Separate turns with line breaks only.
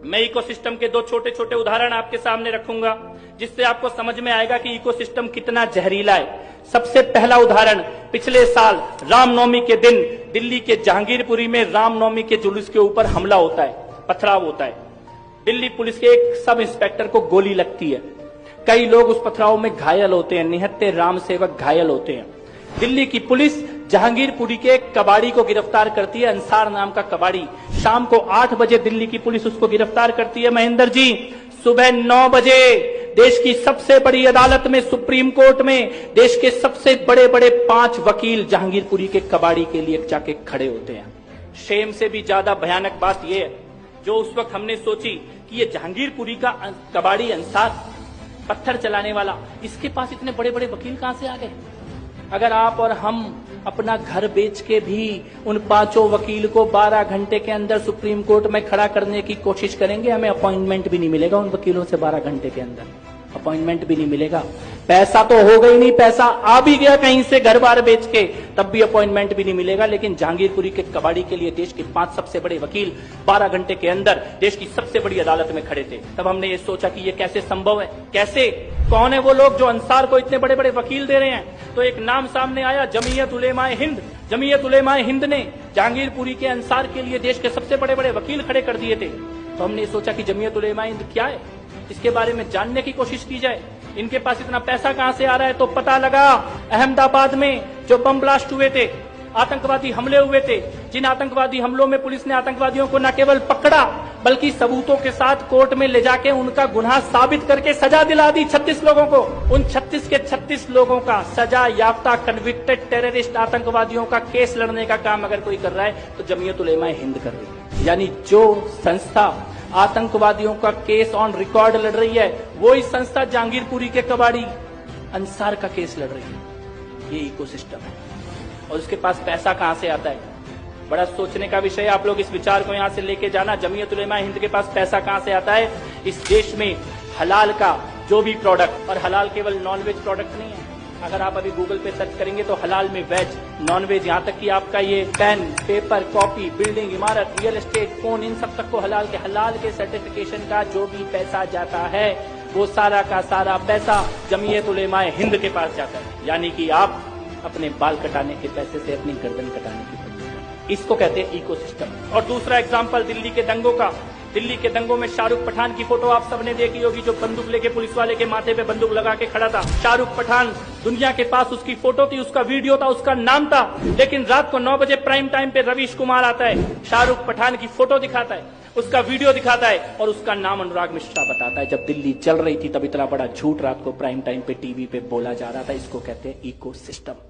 मैं इकोसिस्टम के दो छोटे छोटे उदाहरण आपके सामने रखूंगा जिससे आपको समझ में आएगा कि इकोसिस्टम कितना जहरीला है। सबसे पहला उदाहरण, पिछले साल रामनवमी के दिन दिल्ली के जहांगीरपुरी में रामनवमी के जुलूस के ऊपर हमला होता है, पथराव होता है। दिल्ली पुलिस के एक सब इंस्पेक्टर को गोली लगती है, कई लोग उस पथराव में घायल होते हैं, निहत्थे राम सेवक घायल होते हैं। दिल्ली की पुलिस जहांगीरपुरी के एक कबाड़ी को गिरफ्तार करती है, अंसार नाम का कबाड़ी। शाम को 8 बजे दिल्ली की पुलिस उसको गिरफ्तार करती है। महेंद्र जी, सुबह 9 बजे देश की सबसे बड़ी अदालत में, सुप्रीम कोर्ट में, देश के सबसे बड़े बड़े 5 वकील जहांगीरपुरी के कबाड़ी के लिए जाके खड़े होते हैं। शेम से भी ज्यादा भयानक बात यह है, जो उस वक्त हमने सोची कि ये जहांगीरपुरी का कबाड़ी अंसार, पत्थर चलाने वाला, इसके पास इतने बड़े बड़े वकील कहां से आ गए। अगर आप और हम अपना घर बेच के भी उन 5 वकील को 12 घंटे के अंदर सुप्रीम कोर्ट में खड़ा करने की कोशिश करेंगे, हमें अपॉइंटमेंट भी नहीं मिलेगा उन वकीलों से। 12 घंटे के अंदर अपॉइंटमेंट भी नहीं मिलेगा। पैसा तो होगा ही नहीं, पैसा आ भी गया कहीं से घर बार बेच के, तब भी अपॉइंटमेंट भी नहीं मिलेगा। लेकिन जहांगीरपुरी के कबाड़ी के लिए देश के 5 सबसे बड़े वकील 12 घंटे के अंदर देश की सबसे बड़ी अदालत में खड़े थे। तब हमने ये सोचा कि ये कैसे संभव है, कैसे, कौन है वो लोग जो अंसार को इतने बड़े बड़े वकील दे रहे हैं। तो एक नाम सामने आया, जमीयत उलेमाए हिंद। जमीयत उलेमाए हिंद ने जहांगीरपुरी के अंसार के लिए देश के सबसे बड़े बड़े वकील खड़े कर दिए थे। तो हमने सोचा कि जमीयत उलेमाए हिंद क्या है, इसके बारे में जानने की कोशिश की जाए। इनके पास इतना पैसा कहां से आ रहा है। तो पता लगा, अहमदाबाद में जो बम ब्लास्ट हुए थे, आतंकवादी हमले हुए थे, जिन आतंकवादी हमलों में पुलिस ने आतंकवादियों को न केवल पकड़ा बल्कि सबूतों के साथ कोर्ट में ले जाके उनका गुनाह साबित करके सजा दिला दी 36 लोगों को। उन 36 के 36 लोगों का सजा याफ्ता कन्विक्टेड टेररिस्ट आतंकवादियों का केस लड़ने का काम अगर कोई कर रहा है तो जमीयत उलेमाए हिंद कर रही है। यानी जो संस्था आतंकवादियों का केस ऑन रिकॉर्ड लड़ रही है, वही संस्था जहांगीरपुरी के कबाड़ी अंसार का केस लड़ रही है। ये इकोसिस्टम है। और उसके पास पैसा कहां से आता है, बड़ा सोचने का विषय है। आप लोग इस विचार को यहां से लेके जाना, जमीयत उलेमाए हिंद के पास पैसा कहां से आता है। इस देश में हलाल का जो भी प्रोडक्ट, और हलाल केवल नॉनवेज प्रोडक्ट नहीं है। अगर आप अभी गूगल पे सर्च करेंगे तो हलाल में वेज, नॉनवेज, यहाँ तक कि आपका ये पेन, पेपर, कॉपी, बिल्डिंग, इमारत, रियल एस्टेट, फोन, इन सब तक को हलाल के सर्टिफिकेशन का जो भी पैसा जाता है वो सारा का सारा पैसा जमीयत उलेमाए हिंद के पास जाता है। यानी कि आप अपने बाल कटाने के पैसे से अपनी गर्दन कटाने की पैसे, इसको कहते हैं इकोसिस्टम। और दूसरा एग्जाम्पल दिल्ली के दंगों का। दिल्ली के दंगों में शाहरुख पठान की फोटो आप सबने देखी होगी, जो बंदूक लेके पुलिस वाले के माथे पे बंदूक लगा के खड़ा था। शाहरुख पठान, दुनिया के पास उसकी फोटो थी, उसका वीडियो था, उसका नाम था। लेकिन रात को 9 बजे प्राइम टाइम पे रवीश कुमार आता है, शाहरुख पठान की फोटो दिखाता है, उसका वीडियो दिखाता है और उसका नाम अनुराग मिश्रा बताता है। जब दिल्ली चल रही थी तब इतना बड़ा झूठ रात को प्राइम टाइम पे टीवी पे बोला जा रहा था। इसको कहते हैं इकोसिस्टम।